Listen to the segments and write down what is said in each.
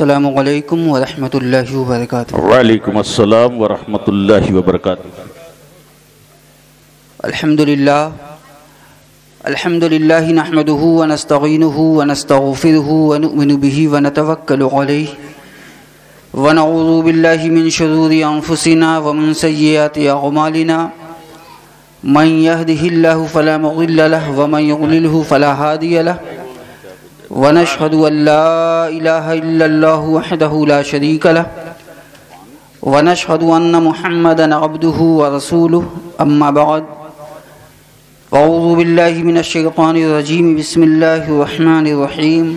السلام علیکم ورحمۃ اللہ وبرکاتہ۔ وعلیکم السلام ورحمۃ اللہ وبرکاتہ۔ الحمد للہ نحمده ونستعینه ونستغفره ونؤمن به ونتوکل علیہ ونعوذ باللہ من شرور انفسنا ومن سیئات اعمالنا من یهده اللہ فلا مضل له ومن یضلله فلا ہادی له ونشهد ان لا الہ الا اللہ وحدہ لا شریک له ونشهد ان محمدا عبده ورسوله اما بعد اعوذ باللہ من الشیطان الرجیم بسم اللہ الرحمن الرحیم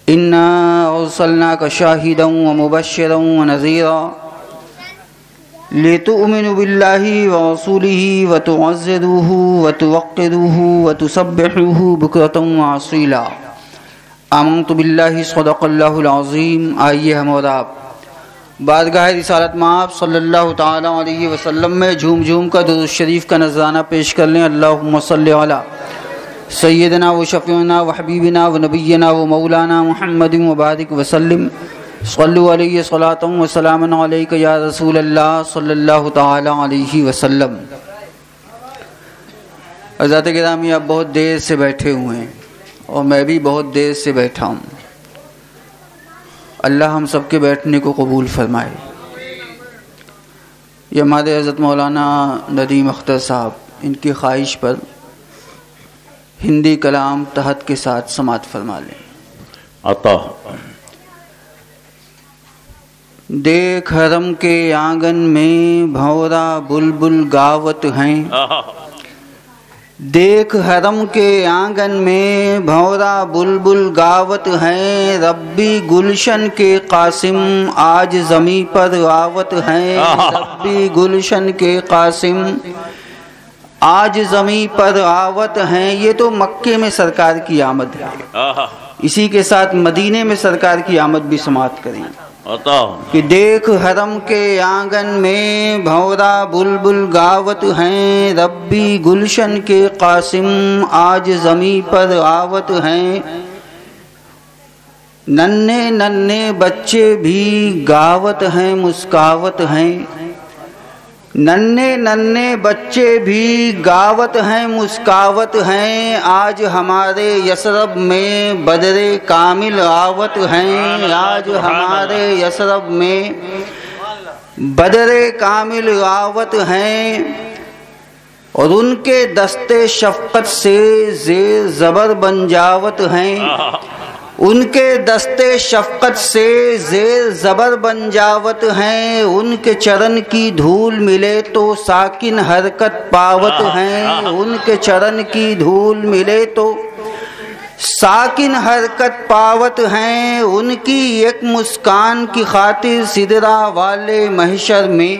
انا ارسلناک شاہدا ومبشرا ونذیرا لتؤمنوا باللہ ورسولہ وتعزروہ وتوقروہ وتسبحوہ بکرۃ وعصیلا۔ آمنت باللہ صدق اللہ العظیم۔ آئیے ہم اور آپ بارگاہ رسالت مآب صلی اللہ تعالی علیہ وسلم میں جھوم جھوم کا درود شریف کا نذرانہ پیش کر لیں۔ اللہم صلی علی سیدنا و شفیعنا و حبیبنا و نبینا و مولانا محمد وبارک وسلم۔ صلو علیہ صلاۃ و سلام علیک یا رسول اللہ صلی اللہ تعالی علیہ وسلم۔ حضرات گرامی، آپ بہت دیر سے بیٹھے ہوئے ہیں اور میں بھی بہت دیر سے بیٹھا ہوں۔ اللہ ہم سب کے بیٹھنے کو قبول فرمائے۔ یہ ہمارے حضرت مولانا ندیم اختر صاحب، ان کی خواہش پر ہندی کلام تحت کے ساتھ سماعت فرما لیں۔ عطا دیکھ حرم کے آنگن میں بھورا بلبل گاوت ہیں، دیکھ حرم کے آنگن میں بھورا بلبل گاوت ہیں، ربی گلشن کے قاسم آج زمیں پر آوت ہیں، ربی گلشن کے قاسم آج زمیں پر آوت ہیں۔ یہ تو مکے میں سرکار کی آمد ہے، اسی کے ساتھ مدینے میں سرکار کی آمد بھی سماعت کریں کہ دیکھ حرم کے آنگن میں بھورا بلبل گاوت ہیں، ربی گلشن کے قاسم آج زمیں پر آوت ہیں، ننھے ننھے بچے بھی گاوت ہیں مسکاوت ہیں، ننھے ننھے بچے بھی گاوت ہیں مسکاوت ہیں، آج ہمارے یثرب میں بدر کامل آوت ہیں، آج ہمارے یثرب میں بدر کامل آوت ہیں، اور ان کے دستے شفقت سے زیر زبر بنجاوت ہیں، ان کے دستے شفقت سے زیر زبر بنجاوت ہیں، ان کے چرن کی دھول ملے تو ساکن حرکت پاوت ہیں، ان کے چرن کی دھول ملے تو ساکن حرکت پاوت ہیں، ان کی ایک مسکان کی خاطر سدرہ والے محشر میں،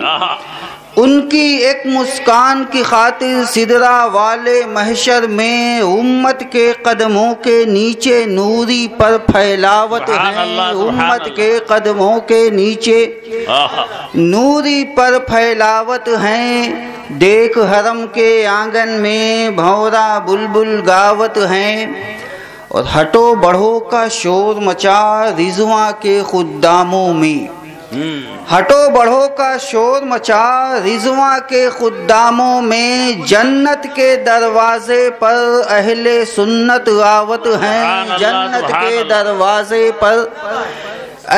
ان کی ایک مسکان کی خاطر سدرہ والے محشر میں امت کے قدموں کے نیچے نوری پر پھیلاوت ہیں، امت کے قدموں کے نیچے نوری پر پھیلاوت ہیں، دیکھ حرم کے آنگن میں بھورا بلبل گاوت ہیں، اور ہٹو بڑھو کا شور مچا رضواں کے خداموں میں، ہٹو بڑھو کا شور مچا رضواں کے خداموں میں، جنت کے دروازے پر اہل سنت آوت ہیں، جنت کے دروازے پر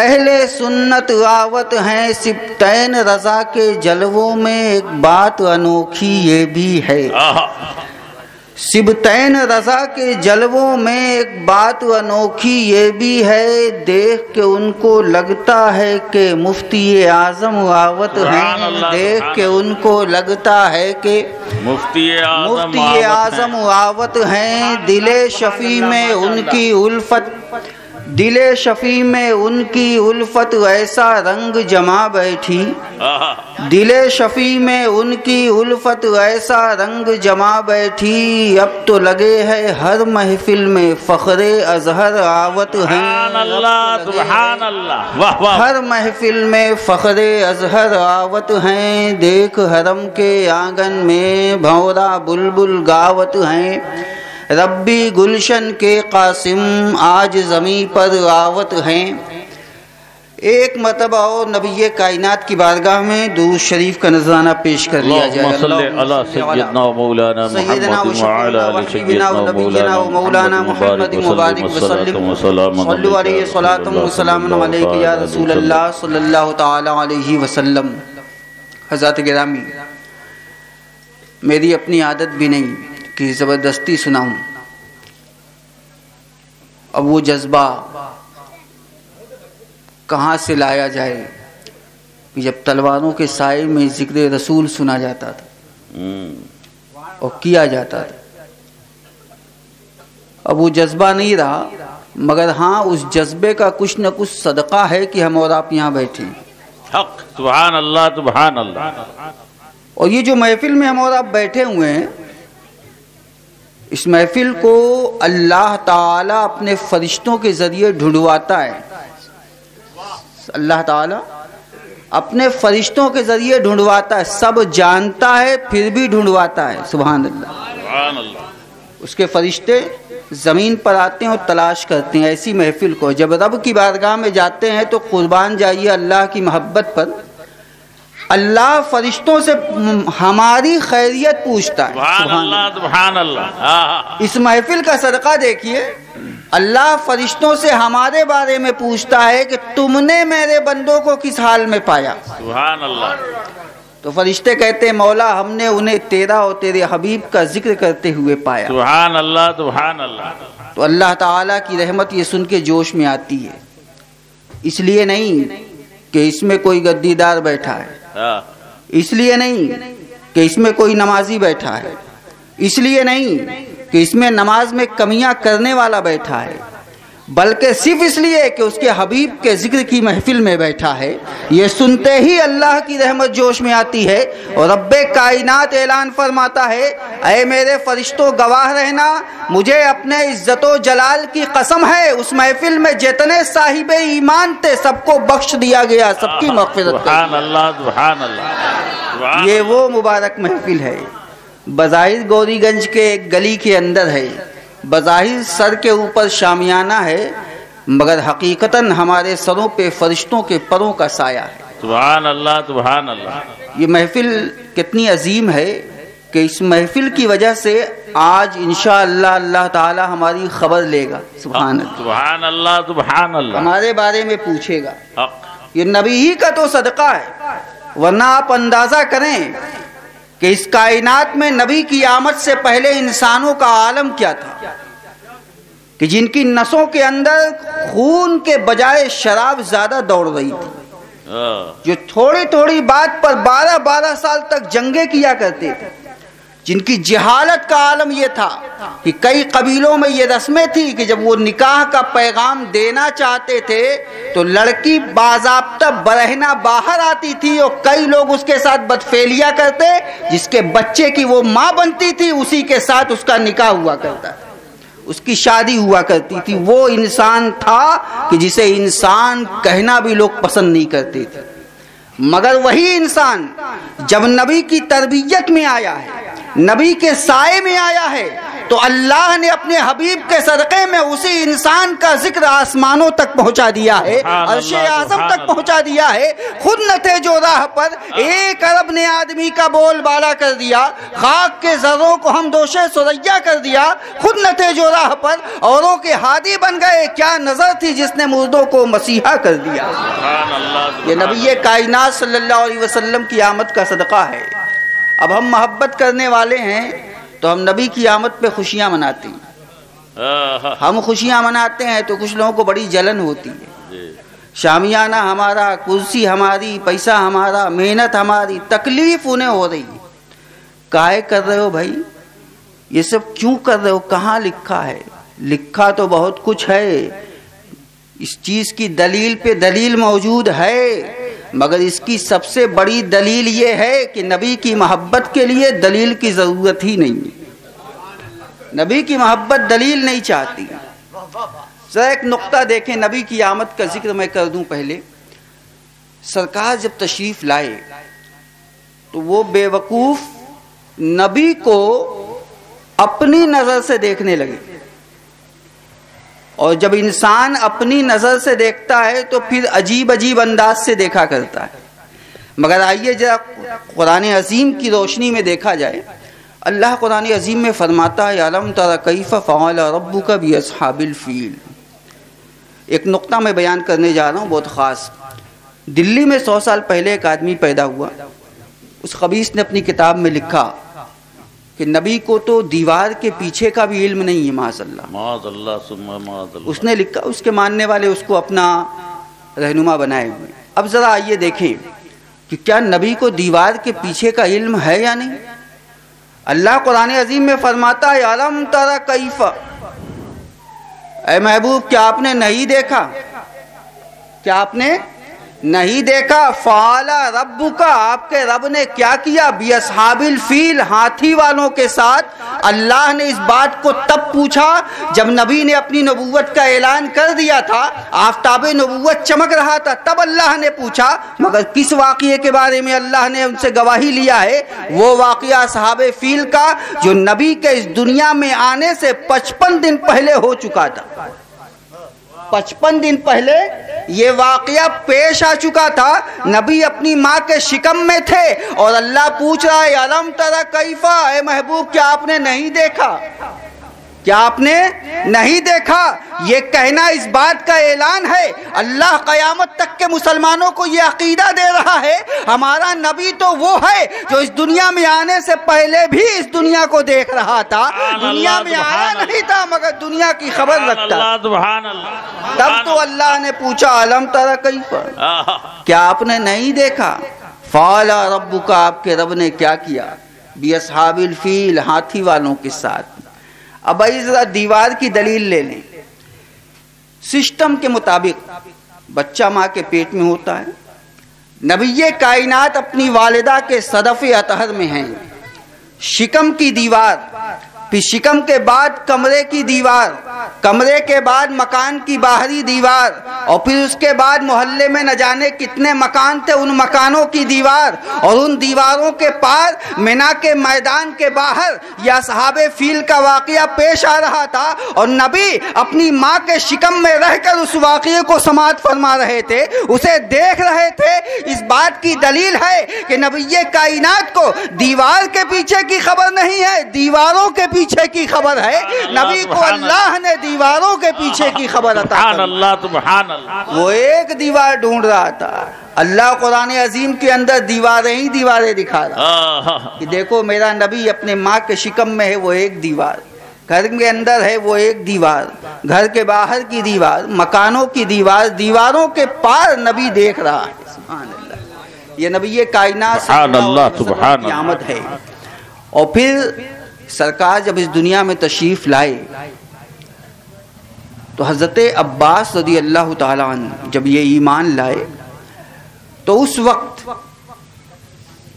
اہل سنت آوت ہیں، سبطین رضا کے جلووں میں ایک بات انوکھی یہ بھی ہے، سبطین رضا کے جلووں میں ایک بات انوکھی یہ بھی ہے، دیکھ کے ان کو لگتا ہے کہ مفتی اعظم آوت ہیں، دیکھ کے ان کو لگتا ہے کہ مفتی اعظم آوت ہیں، دل شفیع میں ان کی الفت، دل شفیع میں ان کی الفت ایسا رنگ جما بیٹھی، دل شفیع میں ان کی الفت ایسا رنگ جما بیٹھی، اب تو لگے ہے ہر محفل میں فخر اظہر آوت ہیں، سبحان اللہ، ہر محفل میں فخر اظہر آوت ہیں، دیکھ حرم کے آنگن میں بھورا بلبل گاوت ہیں، ربی گلشن کے قاسم آج زمیں پر راوت ہیں۔ ایک مرتبہ اور نبی کائنات کی بارگاہ میں درود شریف کا نذرانہ پیش کر لیا جائے۔ اللہم صلی علی سیدنا و مولانا محمد وعلی آل سیدنا و مولانا محمد مبارک وسلم صلو علیہ صلاۃ و سلام علیک یا رسول اللہ صلی اللہ تعالی علیہ وسلم۔ حضرات گرامی، میری اپنی عادت بھی نہیں کہ زبردستی سناؤں، اب وہ جذبہ کہاں سے لایا جائے کہ جب تلواروں کے سائے میں ذکر رسول سنا جاتا تھا اور کیا جاتا تھا، اب وہ جذبہ نہیں رہا، مگر ہاں اس جذبے کا کچھ نہ کچھ صدقہ ہے کہ ہم اور آپ یہاں بیٹھے ہیں۔ حق، سبحان اللہ سبحان اللہ۔ اور یہ جو محفل میں ہم اور آپ بیٹھے ہوئے ہیں، اس محفل کو اللہ تعالیٰ اپنے فرشتوں کے ذریعے ڈھونڈواتا ہے۔ اللہ تعالیٰ اپنے فرشتوں کے ذریعے ڈھونڈواتا ہے، سب جانتا ہے پھر بھی ڈھونڈواتا ہے۔ سبحان اللہ۔ سبحان اللہ۔ اس کے فرشتے زمین پر آتے ہیں اور تلاش کرتے ہیں ایسی محفل کو۔ جب رب کی بارگاہ میں جاتے ہیں تو قربان جائیے اللہ کی محبت پر، اللہ فرشتوں سے ہماری خیریت پوچھتا ہے۔ سبحان اللہ سبحان اللہ۔ اس محفل کا صدقہ دیکھیے، اللہ فرشتوں سے ہمارے بارے میں پوچھتا ہے کہ تم نے میرے بندوں کو کس حال میں پایا؟ سبحان اللہ۔ تو فرشتے کہتے ہیں مولا ہم نے انہیں تیرا اور تیرے حبیب کا ذکر کرتے ہوئے پایا۔ سبحان اللہ سبحان اللہ۔ تو اللہ تعالیٰ کی رحمت یہ سن کے جوش میں آتی ہے، اس لیے نہیں کہ اس میں کوئی گدی دار بیٹھا ہے، اس لیے نہیں کہ اس میں کوئی نمازی بیٹھا ہے، اس لیے نہیں کہ اس میں نماز میں کمیاں کرنے والا بیٹھا ہے، بلکہ صرف اس لیے کہ اس کے حبیب کے ذکر کی محفل میں بیٹھا ہے۔ یہ سنتے ہی اللہ کی رحمت جوش میں آتی ہے اور رب کائنات اعلان فرماتا ہے اے میرے فرشتوں گواہ رہنا، مجھے اپنے عزت و جلال کی قسم ہے اس محفل میں جتنے صاحب ایمان تھے سب کو بخش دیا گیا، سب کی مغفرت کر سبحان اللہ سبحان اللہ۔ دی۔ یہ وہ مبارک محفل ہے، بظاہر گوری گنج کے ایک گلی کے اندر ہے، بظاہر سر کے اوپر شامیانہ ہے، مگر حقیقتاً ہمارے سروں پہ فرشتوں کے پروں کا سایہ ہے۔ سبحان اللہ سبحان اللہ۔ یہ محفل کتنی عظیم ہے کہ اس محفل کی وجہ سے آج انشاءاللہ اللہ تعالی ہماری خبر لے گا۔ سبحان اللہ۔ سبحان اللہ سبحان اللہ۔ ہمارے بارے میں پوچھے گا۔ حق۔ یہ نبی ہی کا تو صدقہ ہے، ورنہ آپ اندازہ کریں کہ اس کائنات میں نبی کی آمد سے پہلے انسانوں کا عالم کیا تھا، کہ جن کی نسوں کے اندر خون کے بجائے شراب زیادہ دوڑ رہی تھی، جو تھوڑی تھوڑی بات پر 12 سال تک جنگیں کیا کرتے تھے، جن کی جہالت کا عالم یہ تھا کہ کئی قبیلوں میں یہ رسمیں تھی کہ جب وہ نکاح کا پیغام دینا چاہتے تھے تو لڑکی باضابطہ برہنہ باہر آتی تھی اور کئی لوگ اس کے ساتھ بدفعلیاں کرتے، جس کے بچے کی وہ ماں بنتی تھی اسی کے ساتھ اس کا نکاح ہوا کرتا تھا، اس کی شادی ہوا کرتی تھی۔ وہ انسان تھا کہ جسے انسان کہنا بھی لوگ پسند نہیں کرتے تھے، مگر وہی انسان جب نبی کی تربیت میں آیا ہے، نبی کے سائے میں آیا ہے، تو اللہ نے اپنے حبیب کے صدقے میں اسی انسان کا ذکر آسمانوں تک پہنچا دیا ہے، عرش اعظم تک پہنچا دیا ہے۔ خود نہ تھے جو راہ پر 1 ارب نے آدمی کا بول بالا کر دیا، خاک کے ذروں کو ہم دوشے سریا کر دیا۔ خود نہ تھے جو راہ پر اوروں کے ہادی بن گئے، کیا نظر تھی جس نے مردوں کو مسیحا کر دیا۔ یہ نبی کائنات صلی اللہ علیہ وسلم کی آمد کا صدقہ ہے۔ اب ہم محبت کرنے والے ہیں تو ہم نبی کی آمد پہ خوشیاں مناتے ہیں، ہم خوشیاں مناتے ہیں تو کچھ لوگوں کو بڑی جلن ہوتی ہے۔ شامیانہ ہمارا، کرسی ہماری، پیسہ ہمارا، محنت ہماری، تکلیف انہیں ہو رہی ہے۔ کاہے کر رہے ہو بھائی؟ یہ سب کیوں کر رہے ہو؟ کہاں لکھا ہے؟ لکھا تو بہت کچھ ہے، اس چیز کی دلیل پہ دلیل موجود ہے، مگر اس کی سب سے بڑی دلیل یہ ہے کہ نبی کی محبت کے لیے دلیل کی ضرورت ہی نہیں۔ نبی کی محبت دلیل نہیں چاہتی۔ ذرا ایک نقطہ دیکھیں، نبی کی آمد کا ذکر میں کر دوں پہلے۔ سرکار جب تشریف لائے تو وہ بے وقوف نبی کو اپنی نظر سے دیکھنے لگے. اور جب انسان اپنی نظر سے دیکھتا ہے تو پھر عجیب عجیب انداز سے دیکھا کرتا ہے. مگر آئیے ذرا قرآن عظیم کی روشنی میں دیکھا جائے. اللہ قرآن عظیم میں فرماتا ہے أَلَمْ تَرَ كَيْفَ فَعَلَ رَبُّكَ بِأَصْحَابِ الْفِيلِ. ایک نقطہ میں بیان کرنے جا رہا ہوں بہت خاص. دلی میں 100 سال پہلے ایک آدمی پیدا ہوا. اس خبیث نے اپنی کتاب میں لکھا کہ نبی کو تو دیوار کے پیچھے کا بھی علم نہیں ہے. معاذ اللہ. اس نے لکھا, اس کے ماننے والے اس کو اپنا رہنما بنائے ہوئے. اب ذرا آئیے دیکھیں کہ کیا نبی کو دیوار کے پیچھے کا علم ہے یا نہیں. اللہ قرآن عظیم میں فرماتا ہے أَلَمْ تَرَ كَيْفَ. اے محبوب کیا آپ نے نہیں دیکھا, کیا آپ نے نہیں دیکھا. فعل ربک, آپ کے رب نے کیا کیا. باصحاب الفیل, ہاتھی والوں کے ساتھ. اللہ نے اس بات کو تب پوچھا جب نبی نے اپنی نبوت کا اعلان کر دیا تھا, آفتاب نبوت چمک رہا تھا, تب اللہ نے پوچھا. مگر کس واقعے کے بارے میں اللہ نے ان سے گواہی لیا ہے؟ وہ واقعہ اصحاب فیل کا جو نبی کے اس دنیا میں آنے سے 55 دن پہلے ہو چکا تھا. 55 دن پہلے یہ واقعہ پیش آ چکا تھا. نبی اپنی ماں کے شکم میں تھے اور اللہ پوچھ رہا ہے أَلَمْ تَرَ كَيْفَ. اے محبوب کیا آپ نے نہیں دیکھا, کیا آپ نے نہیں دیکھا. یہ کہنا اس بات کا اعلان ہے. اللہ قیامت تک کے مسلمانوں کو یہ عقیدہ دے رہا ہے ہمارا نبی تو وہ ہے جو اس دنیا میں آنے سے پہلے بھی اس دنیا کو دیکھ رہا تھا. دنیا میں آیا نہیں تھا مگر دنیا کی خبر رکھتا. تب تو اللہ نے پوچھا أَلَمْ تَرَ كَيْفَ, کیا آپ نے نہیں دیکھا. فعل ربک, آپ کے رب نے کیا کیا. باصحاب الفیل, ہاتھی والوں کے ساتھ. اب آئیے ذرا دیوار کی دلیل لے لیں. سسٹم کے مطابق بچہ ماں کے پیٹ میں ہوتا ہے. نبی کائنات اپنی والدہ کے صدف اطہر میں ہیں. شکم کی دیوار, پھر شکم کے بعد کمرے کی دیوار, کمرے کے بعد مکان کی باہری دیوار, اور پھر اس کے بعد محلے میں نہ جانے کتنے مکان تھے, ان مکانوں کی دیوار, اور ان دیواروں کے پار مینا کے میدان کے باہر یہ اصحاب فیل کا واقعہ پیش آ رہا تھا. اور نبی اپنی ماں کے شکم میں رہ کر اس واقعے کو سماعت فرما رہے تھے, اسے دیکھ رہے تھے. اس بات کی دلیل ہے کہ نبی کائنات کو دیوار کے پیچھے کی خبر نہیں ہے, دیواروں کے پیچھے کی خبر ہے. نبی کو اللہ نے دیواروں کے پیچھے کی خبر عطا کی. وہ ایک دیوار ڈھونڈ رہا تھا. اللہ قرآن عظیم کے اندر دیواریں ہی دیواریں دکھا رہا کہ دیکھو میرا نبی اپنے ماں کے شکم میں ہے, وہ ایک دیوار. گھر کے اندر ہے وہ ایک دیوار, گھر کے باہر کی دیوار, مکانوں کی دیوار, دیواروں کے پار نبی دیکھ رہا ہے. سبحان اللہ. یہ نبی کائنات کی آمد ہے. اور پھر سرکار جب اس دنیا میں تشریف لائے تو حضرت عباس رضی اللہ تعالیٰ عنہ جب یہ ایمان لائے تو اس وقت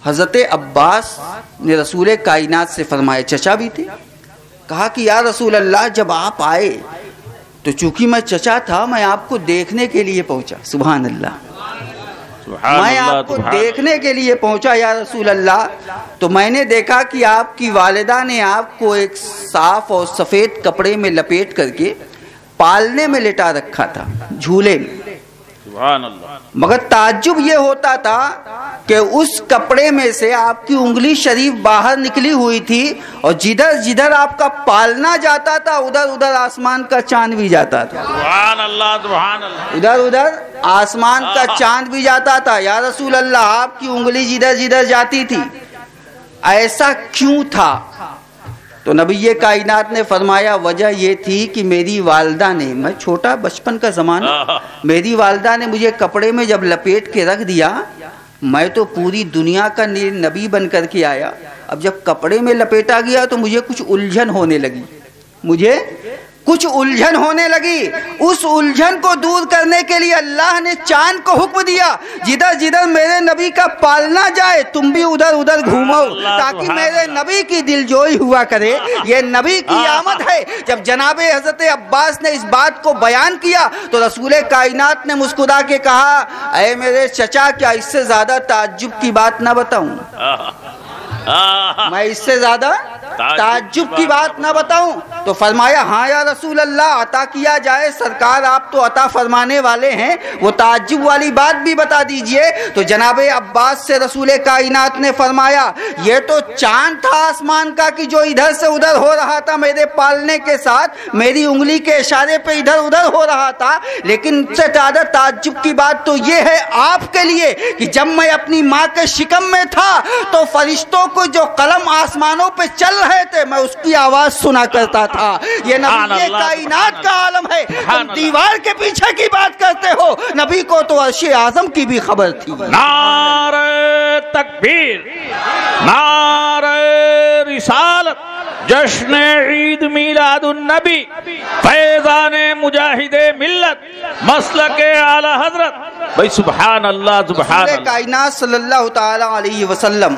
حضرت عباس نے رسول کائنات سے فرمایا, چچا بھی تھے, کہا کہ یا رسول اللہ جب آپ آئے تو چونکہ میں چچا تھا میں آپ کو دیکھنے کے لیے پہنچا. سبحان اللہ. میں آپ کو دیکھنے کے لیے پہنچا یا رسول اللہ, تو میں نے دیکھا کہ آپ کی والدہ نے آپ کو ایک صاف اور سفید کپڑے میں لپیٹ کر کے پالنے میں لٹا رکھا تھا, جھولے میں. مگر تعجب یہ ہوتا تھا کہ اس کپڑے میں سے آپ کی انگلی شریف باہر نکلی ہوئی تھی, اور جدھر جدھر آپ کا پالنا جاتا تھا ادھر ادھر آسمان کا چاند بھی جاتا تھا. ادھر ادھر آسمان کا چاند بھی جاتا تھا. یا رسول اللہ آپ کی انگلی جدھر جدھر جاتی تھی, ایسا کیوں تھا؟ تو نبی کائنات نے فرمایا وجہ یہ تھی کہ میری والدہ نے, میں چھوٹا بچپن کا زمانہ, میری والدہ نے مجھے کپڑے میں جب لپیٹ کے رکھ دیا, میں تو پوری دنیا کا نبی بن کر کے آیا. اب جب کپڑے میں لپیٹا گیا تو مجھے کچھ الجھن ہونے لگی, مجھے کچھ الجھن ہونے لگی. اس الجھن کو دور کرنے کے لیے اللہ نے چاند کو حکم دیا, جدھر جدھر میرے نبی کا پالنا جائے تم بھی ادھر ادھر گھومو, تاکہ میرے نبی کی دل جوئی ہوا کرے. یہ نبی کی آمد ہے. جب جناب حضرت عباس نے اس بات کو بیان کیا تو رسول کائنات نے مسکرا کے کہا, اے میرے چچا کیا اس سے زیادہ تعجب کی بات نہ بتاؤں, میں اس سے زیادہ تعجب کی بات نہ بتاؤں؟ تو فرمایا ہاں یا رسول اللہ عطا کیا جائے، سرکار آپ تو عطا فرمانے والے ہیں، وہ تعجب والی بات بھی بتا دیجئے۔ تو جناب عباس سے رسول کائنات نے فرمایا یہ تو چاند تھا آسمان کا کہ جو ادھر سے ادھر ہو رہا تھا میرے پالنے کے ساتھ، میری انگلی کے اشارے پہ ادھر ادھر ہو رہا تھا، لیکن سے زیادہ تعجب کی بات تو یہ ہے آپ کے لیے کہ جب میں اپنی ماں کے شکم میں تھا تو فرشتوں کو جو قلم آسمانوں پہ چل رہے تھے میں اس کی آواز سنا کرتا تھا۔ یہ نبی کائنات کا عالم ہے، تم دیوار کے پیچھے کی بات کرتے ہو، نبی کو تو عرش اعظم کی بھی خبر تھی۔ نعرہ تکبیر، نعرہ رسالت، جشن عید میلاد النبی، فیضان مجاہد ملت، مسلک اعلی حضرت۔ بھائی سبحان اللہ، سبحان اللہ۔ کائنات صلی اللہ تعالی علیہ وسلم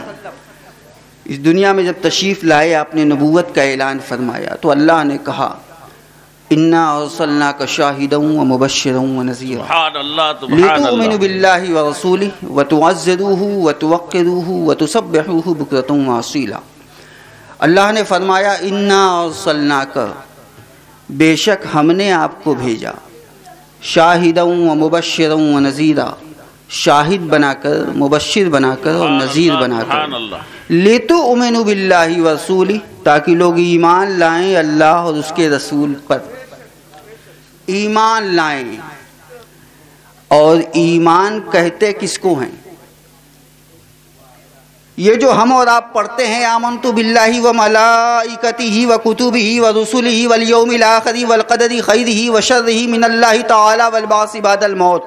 اس دنیا میں جب تشریف لائے، آپ نے نبوت کا اعلان فرمایا تو اللہ نے کہا انا ارسلناک شاہدا ومبشرا ونذیرا، سبحان اللہ، سبحان لتؤمنوا اللہ۔ باللہ ورسولہ وتعزروہ وتوقروہ وتسبحوہ بکرۃ واصیلا۔ اللہ نے فرمایا انا ارسلناک، بے شک ہم نے آپ کو بھیجا، شاہدا ومبشرا ونذیرا، شاہد بنا کر، مبشر بنا کر اور نذیر بنا کر، لتؤمنوا باللہ ورسولہ، تاکہ لوگ ایمان لائیں اللہ اور اس کے رسول پر، ایمان لائیں۔ اور ایمان کہتے کس کو ہیں؟ یہ جو ہم اور آپ پڑھتے ہیں آمنت باللہ وملائکتہ وکتبہ ورسلہ والیوم الآخر والقدر خیرہ وشرہ من اللہ تعالی والبعث بعد الموت،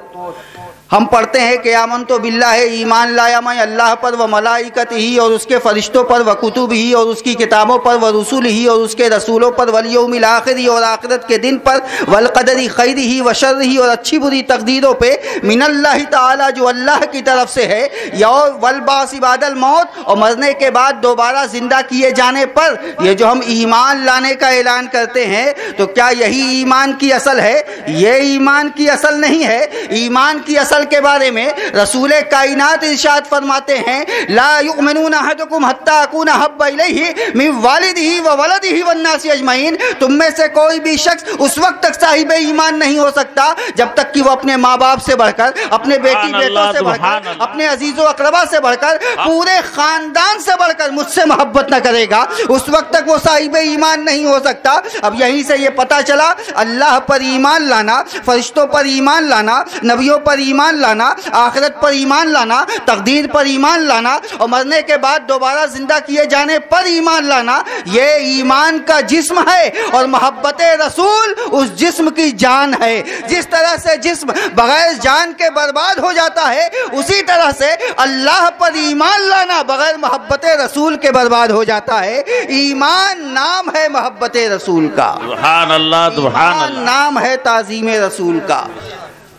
ہم پڑھتے ہیں کہ آمنت باللہ، ایمان لایا میں اللہ پر، و ملائکتہ اور اس کے فرشتوں پر، و کتبہ اور اس کی کتابوں پر، و رسولہ اور اس کے رسولوں پر، والیوم الآخر اور آخرت کے دن پر، والقدر خیرہ و شرہ اور اچھی بری تقدیروں پہ، من اللہ تعالی جو اللہ کی طرف سے ہے، یا والبعث بعد الموت اور مرنے کے بعد دوبارہ زندہ کیے جانے پر۔ یہ جو ہم ایمان لانے کا اعلان کرتے ہیں تو کیا یہی ایمان کی اصل ہے؟ یہ ایمان کی اصل نہیں ہے۔ ایمان کی اصل کے بارے میں رسول کائنات ارشاد فرماتے ہیں لا یؤمنون احدکم حتی اکون احب الیہ من والدہ وولدہ والناس اجمعین، تم میں سے کوئی بھی شخص اس وقت تک صاحب ایمان نہیں ہو سکتا جب تک کہ وہ اپنے ماں باپ سے بڑھ کر، اپنے بیٹی بیٹوں سے بڑھ کر، اپنے عزیز و اقربا سے بڑھ کر، پورے خاندان سے بڑھ کر مجھ سے محبت نہ کرے گا، اس وقت تک وہ صاحب ایمان نہیں ہو سکتا۔ اب یہیں سے یہ پتہ چلا اللہ پر ایمان لانا، فرشتوں پر ایمان لانا، نبیوں پر ایمان لانا، آخرت پر ایمان لانا، تقدیر پر ایمان لانا اور مرنے کے بعد دوبارہ زندہ کیے جانے پر ایمان لانا، یہ ایمان کا جسم ہے اور محبت رسول اس جسم کی جان ہے۔ جس طرح سے جسم بغیر جان کے برباد ہو جاتا ہے، اسی طرح سے اللہ پر ایمان لانا بغیر محبت رسول کے برباد ہو جاتا ہے۔ ایمان نام ہے محبت رسول کا، سبحان اللہ، سبحان اللہ، نام ہے تعظیم رسول کا۔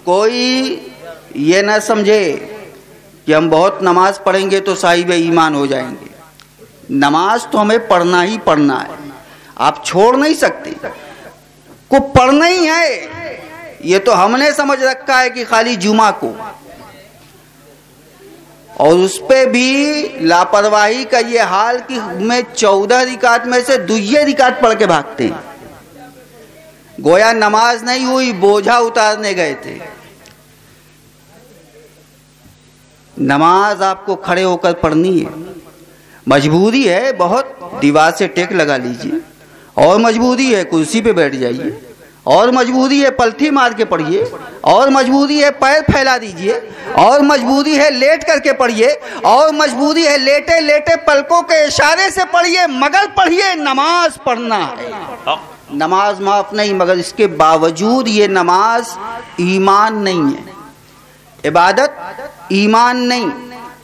کوئی یہ نہ سمجھے کہ ہم بہت نماز پڑھیں گے تو صاحب ایمان ہو جائیں گے۔ نماز تو ہمیں پڑھنا ہی پڑھنا ہے، آپ چھوڑ نہیں سکتے، کو پڑھنا ہی ہے۔ یہ تو ہم نے سمجھ رکھا ہے کہ خالی جمعہ کو، اور اس پہ بھی لاپرواہی کا یہ حال کہ میں 14 رکعت میں سے 2 رکعت پڑھ کے بھاگتے ہیں، گویا نماز نہیں ہوئی، بوجھا اتارنے گئے تھے۔ نماز آپ کو کھڑے ہو کر پڑھنی ہے، مجبوری ہے بہت، دیوار سے ٹیک لگا لیجئے، اور مجبوری ہے کرسی پہ بیٹھ جائیے، اور مجبوری ہے پلتھی مار کے پڑھیے، اور مجبوری ہے پیر پھیلا دیجئے، اور مجبوری ہے لیٹ کر کے پڑھیے، اور مجبوری ہے لیٹے لیٹے پلکوں کے اشارے سے پڑھیے، مگر پڑھیے، نماز پڑھنا ہے۔ نماز معاف نہیں، مگر اس کے باوجود یہ نماز ایمان نہیں ہے، عبادت ایمان نہیں۔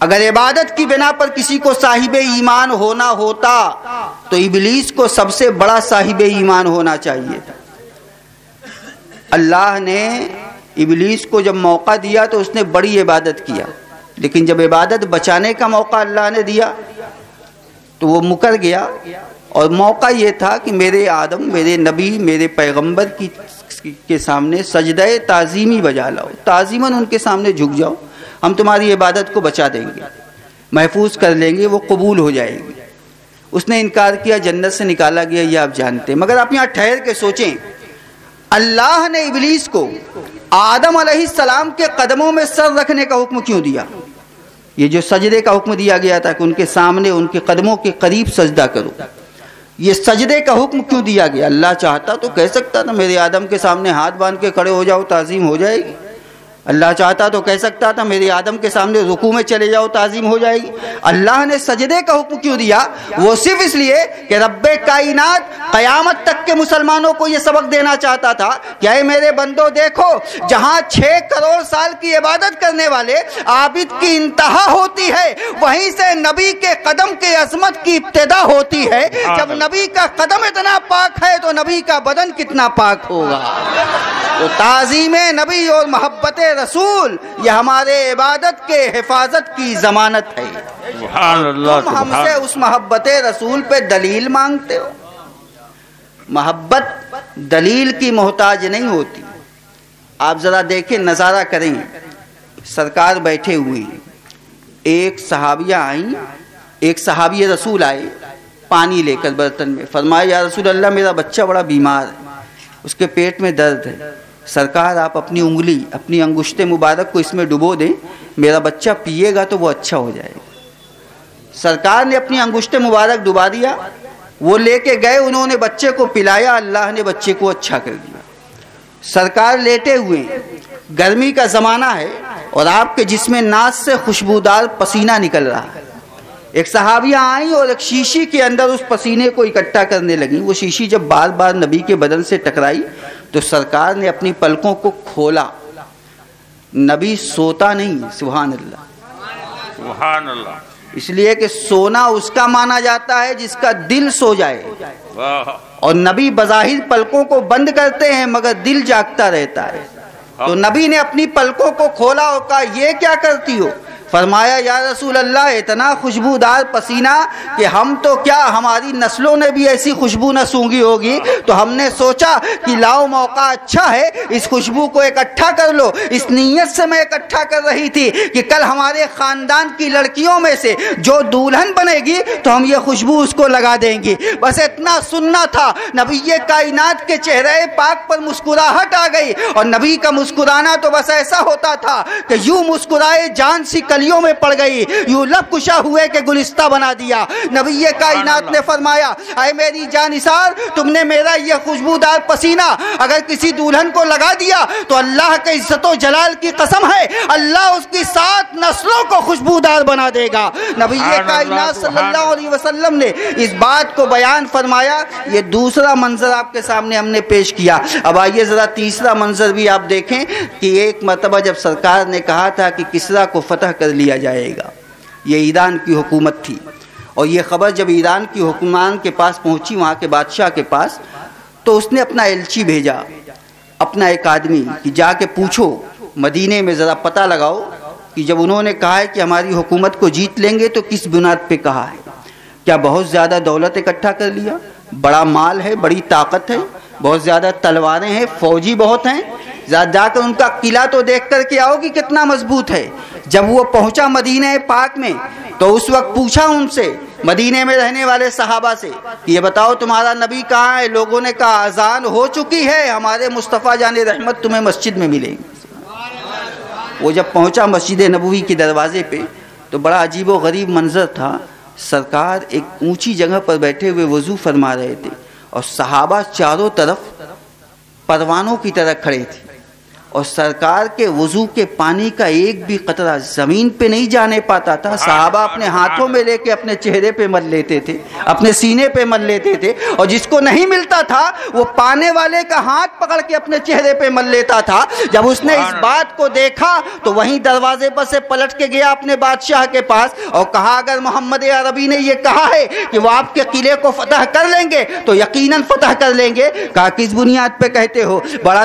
اگر عبادت کی بنا پر کسی کو صاحب ایمان ہونا ہوتا تو ابلیس کو سب سے بڑا صاحب ایمان ہونا چاہیے تھا۔ اللہ نے ابلیس کو جب موقع دیا تو اس نے بڑی عبادت کیا، لیکن جب عبادت بچانے کا موقع اللہ نے دیا تو وہ مکر گیا، اور موقع یہ تھا کہ میرے آدم، میرے نبی، میرے پیغمبر کے سامنے سجدہ تعظیمی بجا لاؤ، تعظیماً ان کے سامنے جھک جاؤ، ہم تمہاری عبادت کو بچا دیں گے، محفوظ کر لیں گے، وہ قبول ہو جائے گی۔ اس نے انکار کیا، جنت سے نکالا گیا، یہ آپ جانتے ہیں۔ مگر آپ یہاں ٹھہر کے سوچیں، اللہ نے ابلیس کو آدم علیہ السلام کے قدموں میں سر رکھنے کا حکم کیوں دیا؟ یہ جو سجدے کا حکم دیا گیا تھا کہ ان کے سامنے ان کے قدموں کے قریب سجدہ کرو، یہ سجدے کا حکم کیوں دیا گیا؟ اللہ چاہتا تو کہہ سکتا تھا میرے آدم کے سامنے ہاتھ باندھ کے کھڑے ہو جاؤ، تعظیم ہو جائے گی۔ اللہ چاہتا تو کہہ سکتا تھا میرے آدم کے سامنے رکوع میں چلے جاؤ، تعظیم ہو جائے گی۔ اللہ نے سجدے کا حکم کیوں دیا؟ وہ صرف اس لیے کہ رب کائنات قیامت تک کے مسلمانوں کو یہ سبق دینا چاہتا تھا کہ اے میرے بندو دیکھو، جہاں 6 کروڑ سال کی عبادت کرنے والے عابد کی انتہا ہوتی ہے، وہیں سے نبی کے قدم کے عظمت کی ابتدا ہوتی ہے۔ جب نبی کا قدم اتنا پاک ہے تو نبی کا بدن کتنا پاک ہوگا؟ تو تعظیم نبی اور محبت رسول یہ ہمارے عبادت کے حفاظت کی ضمانت ہے۔ سبحان اللہ، تم ہم سے اس محبت رسول پہ دلیل مانگتے ہو۔ محبت دلیل کی محتاج نہیں ہوتی۔ آپ ذرا دیکھیں، نظارہ کریں، سرکار بیٹھے ہوئے ہیں، ایک صحابیہ آئیں، ایک صحابی رسول آئے پانی لے کر برتن میں، فرمایا یا رسول اللہ میرا بچہ بڑا بیمار ہے، اس کے پیٹ میں درد ہے، سرکار آپ اپنی انگلی، اپنی انگشت مبارک کو اس میں ڈبو دیں، میرا بچہ پیے گا تو وہ اچھا ہو جائے گا۔ سرکار نے اپنی انگشت مبارک ڈبا دیا، وہ لے کے گئے، انہوں نے بچے کو پلایا، اللہ نے بچے کو اچھا کر دیا۔ سرکار لیٹے ہوئے، گرمی کا زمانہ ہے اور آپ کے جسم ناز سے خوشبودار پسینہ نکل رہا ہے۔ ایک صحابیہ آئیں اور ایک شیشی کے اندر اس پسینے کو اکٹھا کرنے لگیں۔ وہ شیشی جب بار بار نبی کے بدن سے ٹکرائی تو سرکار نے اپنی پلکوں کو کھولا۔ نبی سوتا نہیں، سبحان اللہ، سبحان اللہ، اس لیے کہ سونا اس کا مانا جاتا ہے جس کا دل سو جائے، اور نبی بظاہر پلکوں کو بند کرتے ہیں مگر دل جاگتا رہتا ہے۔ تو نبی نے اپنی پلکوں کو کھولا اور کہا یہ کیا کرتی ہو؟ فرمایا یا رسول اللہ اتنا خوشبودار پسینہ کہ ہم تو کیا ہماری نسلوں نے بھی ایسی خوشبو نہ سونگھی ہوگی، تو ہم نے سوچا کہ لاؤ موقع اچھا ہے، اس خوشبو کو اکٹھا کر لو۔ اس نیت سے میں اکٹھا کر رہی تھی کہ کل ہمارے خاندان کی لڑکیوں میں سے جو دولہن بنے گی تو ہم یہ خوشبو اس کو لگا دیں گی۔ بس اتنا سننا تھا، نبی کائنات کے چہرے پاک پر مسکراہٹ آ گئی، اور نبی کا مسکرانا تو بس ایسا ہوتا تھا کہ یوں مسکرائے جان سی کلیوں میں پڑ گئی، یوں لب کشا ہوئے کہ گلستہ بنا دیا۔ نبی کائنات نے فرمایا اے میری جانثار، تم نے میرا یہ خوشبودار پسینہ اگر کسی دلہن کو لگا دیا تو اللہ کے عزت و جلال کی قسم ہے اللہ اس کی 7 نسلوں کو خوشبودار بنا دے گا۔ نبی کائنات صلی اللہ علیہ وسلم نے اس بات کو بیان فرمایا۔ یہ دوسرا منظر آپ کے سامنے ہم نے پیش کیا۔ اب آئیے ذرا تیسرا منظر بھی آپ دیکھیں کہ ایک مرتبہ جب سرکار نے کہا تھا کہ کسریٰ کو فتح کر لیا جائے گا، یہ ایران کی حکومت تھی، اور یہ خبر جب ایران کی حکمران کے پاس پہنچی، وہاں کے بادشاہ کے پاس، تو اس نے اپنا ایلچی بھیجا، اپنا ایک آدمی کہ جا کے پوچھو مدینے میں ذرا پتہ لگاؤ کہ جب انہوں نے کہا ہے کہ ہماری حکومت کو جیت لیں گے تو کس بنیاد پہ کہا ہے؟ کیا بہت زیادہ دولت اکٹھا کر لیا، بڑا مال ہے، بڑی طاقت ہے، بہت زیادہ تلواریں ہیں، فوجی بہت ہیں؟ جا کر ان کا قلعہ تو دیکھ کر کے آؤ کہ کتنا مضبوط ہے۔ جب وہ پہنچا مدینہ پاک میں تو اس وقت پوچھا ان سے، مدینے میں رہنے والے صحابہ سے، کہ یہ بتاؤ تمہارا نبی کہاں ہے؟ لوگوں نے کہا اذان ہو چکی ہے، ہمارے مصطفیٰ جان رحمت تمہیں مسجد میں ملیں گے۔ وہ جب پہنچا مسجد نبوی کے دروازے پہ تو بڑا عجیب و غریب منظر تھا۔ سرکار ایک اونچی جگہ پر بیٹھے ہوئے وضو فرما رہے تھے، اور صحابہ چاروں طرف پروانوں کی طرح کھڑے تھے، اور سرکار کے وضو کے پانی کا ایک بھی قطرہ زمین پہ نہیں جانے پاتا تھا۔ صحابہ اپنے ہاتھوں میں لے کے اپنے چہرے پہ مل لیتے تھے، اپنے سینے پہ مل لیتے تھے، اور جس کو نہیں ملتا تھا وہ پانے والے کا ہاتھ پکڑ کے اپنے چہرے پہ مل لیتا تھا۔ جب اس نے اس بات کو دیکھا تو وہیں دروازے پر سے پلٹ کے گیا اپنے بادشاہ کے پاس اور کہا اگر محمد عربی نے یہ کہا ہے کہ وہ آپ کے قلعے کو فتح کر لیں گے تو یقیناً فتح کر لیں گے۔ کہا کس بنیاد پہ کہتے ہو؟ بڑا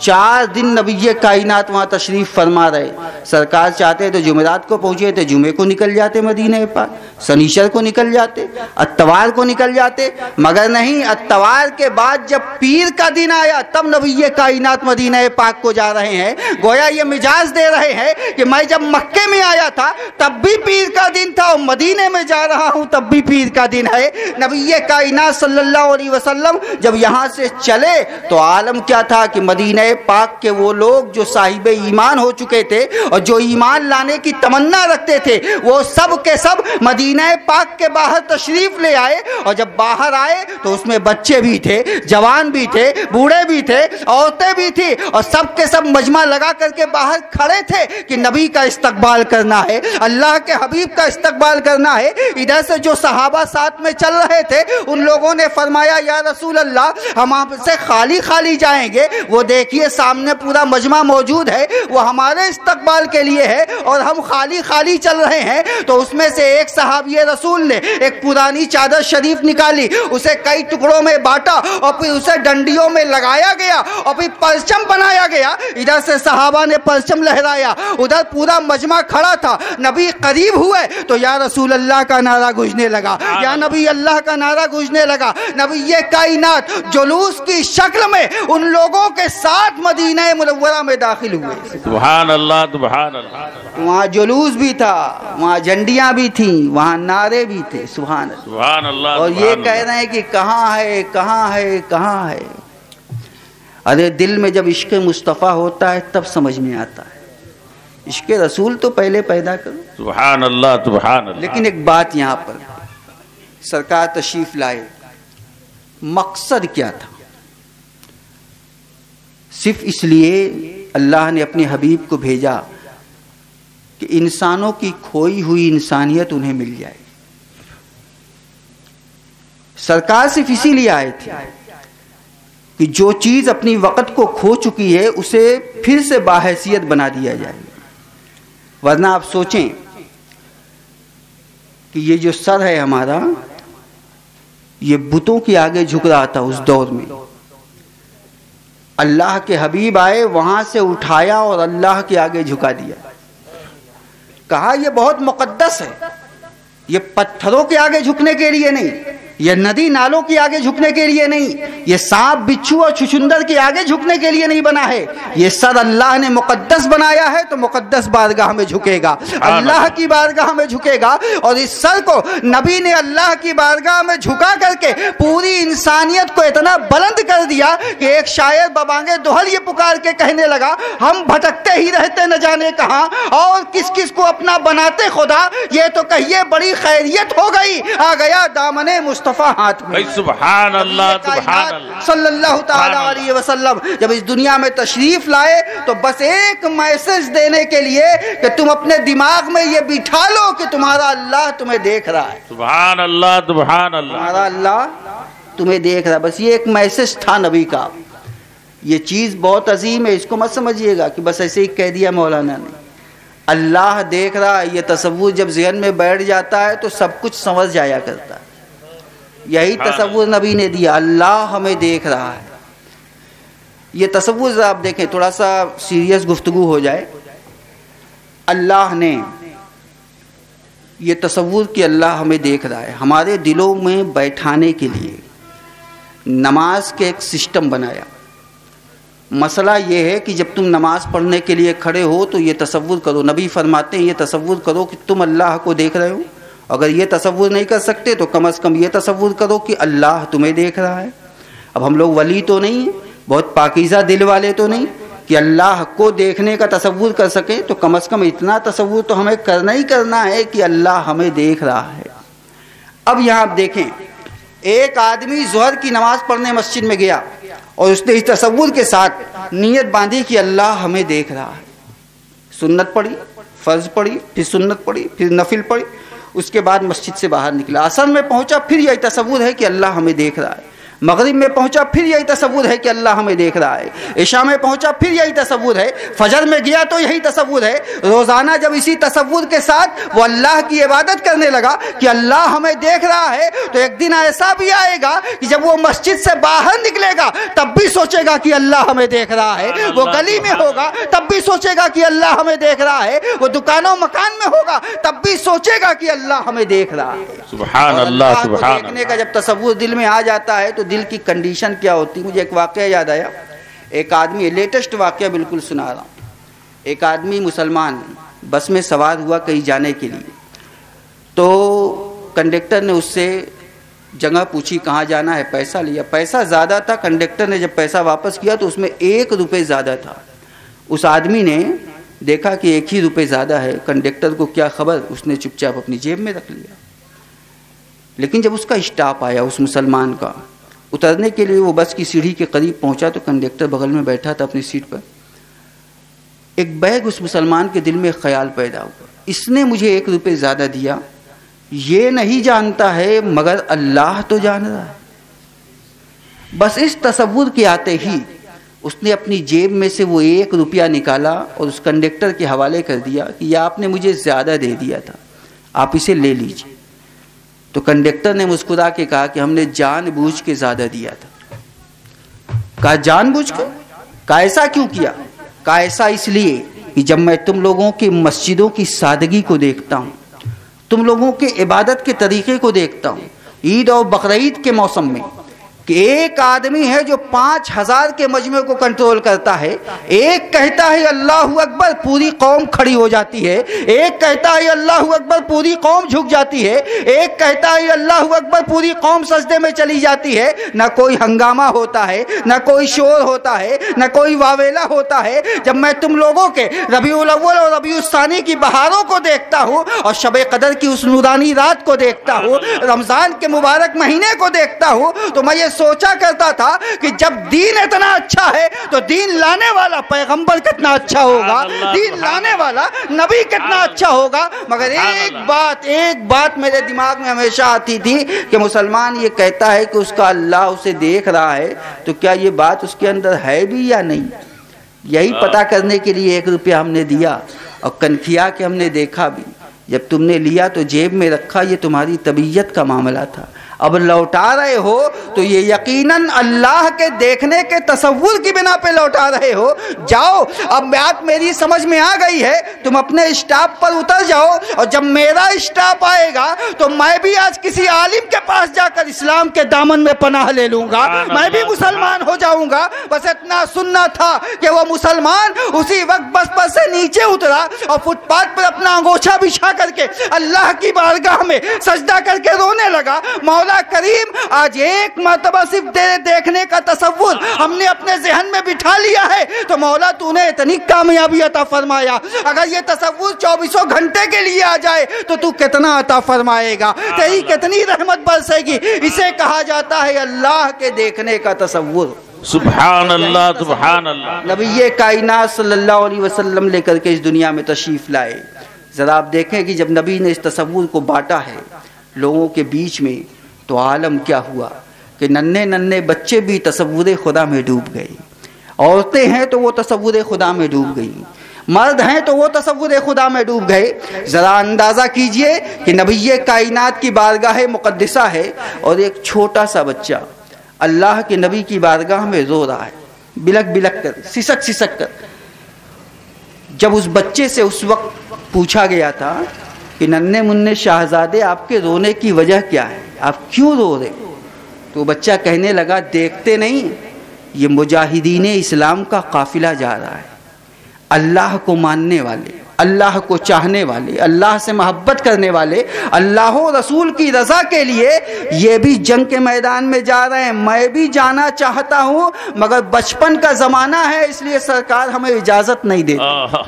4 دن نبی کائنات وہاں تشریف فرما رہے. سرکار چاہتے تو جمعرات کو پہنچے تو جمعے کو نکل جاتے مدینہ پاک, سنیچر کو نکل جاتے, اتوار کو نکل جاتے, مگر نہیں, اتوار کے بعد جب پیر کا دن آیا تب نبی کائنات مدینہ پاک کو جا رہے ہیں. گویا یہ مجاز دے رہے ہیں کہ میں جب مکے میں آیا تھا تب بھی پیر کا دن تھا, اور مدینے میں جا رہا ہوں تب بھی پیر کا دن ہے. نبی کائنات صلی اللہ علیہ وسلم جب یہاں سے چلے تو عالم کیا تھا کہ مدینہ پاک کے وہ لوگ جو صاحب ایمان ہو چکے تھے اور جو ایمان لانے کی تمنا رکھتے تھے وہ سب کے سب مدینہ پاک کے باہر تشریف لے آئے. اور جب باہر آئے تو اس میں بچے بھی تھے, جوان بھی تھے, بوڑھے بھی تھے, عورتیں بھی تھی, اور سب کے سب مجمع لگا کر کے باہر کھڑے تھے کہ نبی کا استقبال کرنا ہے, اللہ کے حبیب کا استقبال کرنا ہے. ادھر سے جو صحابہ ساتھ میں چل رہے تھے ان لوگوں نے فرمایا یا رسول اللہ ہم آپ سے خالی خالی جائیں گے, وہ دیکھیے سامنے پورا مجمع موجود ہے, وہ ہمارے استقبال کے لیے ہے اور ہم خالی خالی چل رہے ہیں. تو اس میں سے ایک صحابی رسول نے ایک پرانی چادر شریف نکالی, اسے کئی ٹکڑوں میں بانٹا اور پھر اسے ڈنڈیوں میں لگایا گیا اور پھر پرچم بنایا گیا. ادھر سے صحابہ نے پرچم لہرایا, ادھر پورا مجمع کھڑا تھا. نبی قریب ہوئے تو یا رسول اللہ کا نعرہ گونجنے لگا, یا نبی اللہ کا نعرہ گونجنے لگا. نبی کائنات جلوس کی شکل میں ان لوگوں کے ساتھ مدینہ منورہ میں داخل ہوئے. سبحان اللہ سبحان اللہ. وہاں جلوس بھی تھا, وہاں جھنڈیاں بھی تھیں, وہاں نعرے بھی تھے. سبحان اللہ سبحان اللہ. اور یہ کہہ رہے ہیں کہ کہاں ہے کہاں ہے کہاں ہے. ارے دل میں جب عشق مصطفیٰ ہوتا ہے تب سمجھ میں آتا ہے. عشق رسول تو پہلے پیدا کرو. سبحان اللہ سبحان اللہ. لیکن ایک بات یہاں پر, سرکار تشریف لائے, مقصد کیا تھا؟ صرف اس لیے اللہ نے اپنے حبیب کو بھیجا کہ انسانوں کی کھوئی ہوئی انسانیت انہیں مل جائے. سرکار صرف اسی لیے آئے تھے کہ جو چیز اپنی وقت کو کھو چکی ہے اسے پھر سے باحیثیت بنا دیا جائے. ورنہ آپ سوچیں کہ یہ جو سر ہے ہمارا, یہ بتوں کے آگے جھک رہا تھا اس دور میں. اللہ کے حبیب آئے, وہاں سے اٹھایا اور اللہ کے آگے جھکا دیا. کہا یہ بہت مقدس ہے, یہ پتھروں کے آگے جھکنے کے لیے نہیں, یہ ندی نالوں کے آگے جھکنے کے لیے نہیں, یہ سانپ بچھو اور چھچندر کے آگے جھکنے کے لیے نہیں بنا ہے. یہ سر اللہ نے مقدس بنایا ہے تو مقدس بارگاہ میں جھکے گا, اللہ کی بارگاہ میں جھکے گا. اور اس سر کو نبی نے اللہ کی بارگاہ میں جھکا کر کے پوری انسانیت کو اتنا بلند کر دیا کہ ایک شاعر ببانگے دوہل یہ پکار کے کہنے لگا, ہم بھٹکتے ہی رہتے نہ جانے کہاں اور کس کس کو اپنا بناتے خدا, یہ تو کہیے بڑی خیریت ہو گئی, آ گیا دامن مصطفیٰ ہاتھ میں. سبحان اللہ سبحان اللہ. صلی اللہ تعالی علیہ وسلم جب اس دنیا میں تشریف لائے تو بس ایک میسج دینے کے لیے کہ تم اپنے دماغ میں یہ بٹھا لو کہ تمہارا اللہ تمہیں دیکھ رہا ہے. سبحان اللہ سبحان اللہ. تمہارا اللہ تمہیں دیکھ رہا ہے. بس یہ ایک میسج تھا نبی کا. یہ چیز بہت عظیم ہے, اس کو مت سمجھیے گا کہ بس ایسے ہی کہہ دیا مولانا نے. اللہ دیکھ رہا ہے, یہ تصور جب ذہن میں بیٹھ جاتا ہے تو سب کچھ سمجھ جایا کرتا ہے. یہی تصور نبی نے دیا, اللہ ہمیں دیکھ رہا ہے. یہ تصور ذرا آپ دیکھیں, تھوڑا سا سیریس گفتگو ہو جائے. اللہ نے یہ تصور کہ اللہ ہمیں دیکھ رہا ہے ہمارے دلوں میں بیٹھانے کے لیے نماز کے ایک سسٹم بنایا. مسئلہ یہ ہے کہ جب تم نماز پڑھنے کے لیے کھڑے ہو تو یہ تصور کرو, نبی فرماتے ہیں یہ تصور کرو کہ تم اللہ کو دیکھ رہے ہو. اگر یہ تصور نہیں کر سکتے تو کم از کم یہ تصور کرو کہ اللہ تمہیں دیکھ رہا ہے. اب ہم لوگ ولی تو نہیں ہیں, بہت پاکیزہ دل والے تو نہیں کہ اللہ کو دیکھنے کا تصور کر سکے, تو کم از کم اتنا تصور تو ہمیں کرنا ہی کرنا ہے کہ اللہ ہمیں دیکھ رہا ہے. اب یہاں آپ دیکھیں, ایک آدمی ظہر کی نماز پڑھنے مسجد میں گیا اور اس نے اس تصور کے ساتھ نیت باندھی کہ اللہ ہمیں دیکھ رہا ہے. سنت پڑھی, فرض پڑھی, پھر سنت پڑھی, پھر نفل پڑھی, اس کے بعد مسجد سے باہر نکلا. عصر میں پہنچا, پھر یہ تصور ہے کہ اللہ ہمیں دیکھ رہا ہے. مغرب میں پہنچا پھر یہی تصور ہے کہ اللہ ہمیں دیکھ رہا ہے، عشاء میں پہنچا پھر یہی تصور ہے، فجر میں گیا تو یہی تصور ہے، روزانہ جب اسی تصور کے ساتھ وہ اللہ کی عبادت کرنے لگا کہ اللہ ہمیں دیکھ رہا ہے، تو ایک دن ایسا بھی آئے گا کہ جب وہ مسجد سے باہر نکلے گا تب بھی سوچے گا کہ اللہ ہمیں دیکھ رہا ہے، وہ گلی میں ہوگا تب بھی سوچے گا کہ اللہ ہمیں دیکھ رہا ہے، وہ دکانوں مکان میں ہوگا تب بھی سوچے گا کہ اللہ ہمیں دیکھ رہا ہے۔ سبحان اللہ، کو سبحان دیکھنے کا جب تصور دل میں آ جاتا ہے تو دل کی کنڈیشن کیا ہوتی ہے۔ مجھے ایک واقعہ یاد آیا، ایک آدمی، لیٹسٹ واقعہ بالکل سنا رہا ہوں، ایک آدمی مسلمان بس میں سوار ہوا کہیں جانے کے لیے، تو کنڈکٹر نے اس سے جگہ پوچھی کہاں جانا ہے، پیسہ لیا، پیسہ زیادہ تھا، کنڈکٹر نے جب پیسہ واپس کیا تو اس میں 1 روپے زیادہ تھا۔ اس آدمی نے دیکھا کہ 1 ہی روپے زیادہ ہے، کنڈکٹر کو کیا خبر، اس نے چپ چاپ اپنی جیب میں رکھ لیا۔ لیکن جب اس کا اسٹاپ آیا اس مسلمان کا، اترنے کے لیے وہ بس کی سیڑھی کے قریب پہنچا تو کنڈکٹر بغل میں بیٹھا تھا اپنی سیٹ پر، ایک بیگ اس مسلمان کے دل میں خیال پیدا ہوا، اس نے مجھے 1 روپے زیادہ دیا، یہ نہیں جانتا ہے مگر اللہ تو جان رہا ہے۔ بس اس تصور کے آتے ہی اس نے اپنی جیب میں سے وہ 1 روپیہ نکالا اور اس کنڈکٹر کے حوالے کر دیا کہ یہ آپ نے مجھے زیادہ دے دیا تھا، آپ اسے لے لیجیے۔ تو کنڈکٹر نے مسکرا کے کہا کہ ہم نے جان بوجھ کے زیادہ دیا تھا۔ کہا جان بوجھ کے؟ کہا ایسا کیوں کیا؟ کہا ایسا اس لیے کہ جب میں تم لوگوں کی مسجدوں کی سادگی کو دیکھتا ہوں، تم لوگوں کے عبادت کے طریقے کو دیکھتا ہوں، عید اور بقرعید کے موسم میں، کہ ایک آدمی ہے جو 5000 کے مجمع کو کنٹرول کرتا ہے، ایک کہتا ہے اللہ اکبر پوری قوم کھڑی ہو جاتی ہے، ایک کہتا ہے اللہ اکبر پوری قوم جھک جاتی ہے، ایک کہتا ہے اللہ اکبر پوری قوم سجدے میں چلی جاتی ہے، نہ کوئی ہنگامہ ہوتا ہے، نہ کوئی شور ہوتا ہے، نہ کوئی واویلا ہوتا ہے۔ جب میں تم لوگوں کے ربیع الاول اور ربیع الثانی کی بہاروں کو دیکھتا ہوں اور شب قدر کی اس نورانی رات کو دیکھتا ہوں، رمضان کے مبارک مہینے کو دیکھتا ہوں، تو میں یہ سوچا کرتا تھا کہ جب دین اتنا اچھا ہے تو دین لانے والا پیغمبر کتنا اچھا ہوگا، دین لانے والا نبی کتنا اچھا ہوگا۔ مگر ایک بات میرے دماغ میں ہمیشہ آتی تھی کہ مسلمان یہ کہتا ہے کہ اس کا اللہ اسے دیکھ رہا ہے، تو کیا یہ بات اس کے اندر ہے بھی یا نہیں؟ یہی پتہ کرنے کے لیے 1 روپیہ ہم نے دیا اور کنکھیا کے ہم نے دیکھا بھی، جب تم نے لیا تو جیب میں رکھا، یہ تمہاری طبیعت کا معاملہ تھا، اب لوٹا رہے ہو تو یہ یقیناً اللہ کے دیکھنے کے تصور کی بنا پہ لوٹا رہے ہو۔ جاؤ، اب بات میری سمجھ میں آ گئی ہے، تم اپنے اسٹاپ پر اتر جاؤ، اور جب میرا اسٹاپ آئے گا تو میں بھی آج کسی عالم کے پاس جا کر اسلام کے دامن میں پناہ لے لوں گا، میں بھی مسلمان ہو جاؤں گا۔ بس اتنا سننا تھا کہ وہ مسلمان اسی وقت بس پر سے نیچے اترا اور فٹ پاتھ پر اپنا انگوچھا بچھا کر کے اللہ کی بارگاہ میں سجدہ کر کے رونے لگا، مولا کریم آج ایک مرتبہ صرف تیرے دیکھنے کا تصور ہم نے اپنے ذہن میں بٹھا لیا ہے، تو مولا تو نے اتنی کامیابی عطا فرمایا، اگر یہ تصور 24 گھنٹے کے لیے آ جائے تو تو کتنا عطا فرمائے گا، تیری کتنی رحمت برسے گی۔ اسے کہا جاتا ہے اللہ کے دیکھنے کا تصور۔ سبحان اللہ، سبحان اللہ۔ نبی کائنات صلی اللہ علیہ وسلم لے کر کے اس دنیا میں تشریف لائے، ذرا آپ دیکھیں کہ جب نبی نے اس تصور کو بانٹا ہے لوگوں کے بیچ میں تو عالم کیا ہوا کہ ننھے بچے بھی تصور خدا میں ڈوب گئے، عورتیں ہیں تو وہ تصور خدا میں ڈوب گئی، مرد ہیں تو وہ تصور خدا میں ڈوب گئے۔ ذرا اندازہ کیجئے کہ نبی کائنات کی بارگاہ مقدسہ ہے اور ایک چھوٹا سا بچہ اللہ کے نبی کی بارگاہ میں رو رہا ہے، بلک بلک کر، سسک سسک کر۔ جب اس بچے سے اس وقت پوچھا گیا تھا کہ ننھے منھے شاہزادے آپ کے رونے کی وجہ کیا ہے، آپ کیوں رو رہے؟ تو بچہ کہنے لگا دیکھتے نہیں یہ مجاہدین اسلام کا قافلہ جا رہا ہے، اللہ کو ماننے والے، اللہ کو چاہنے والے، اللہ سے محبت کرنے والے، اللہ و رسول کی رضا کے لیے یہ بھی جنگ کے میدان میں جا رہے ہیں، میں بھی جانا چاہتا ہوں مگر بچپن کا زمانہ ہے اس لیے سرکار ہمیں اجازت نہیں دیتے،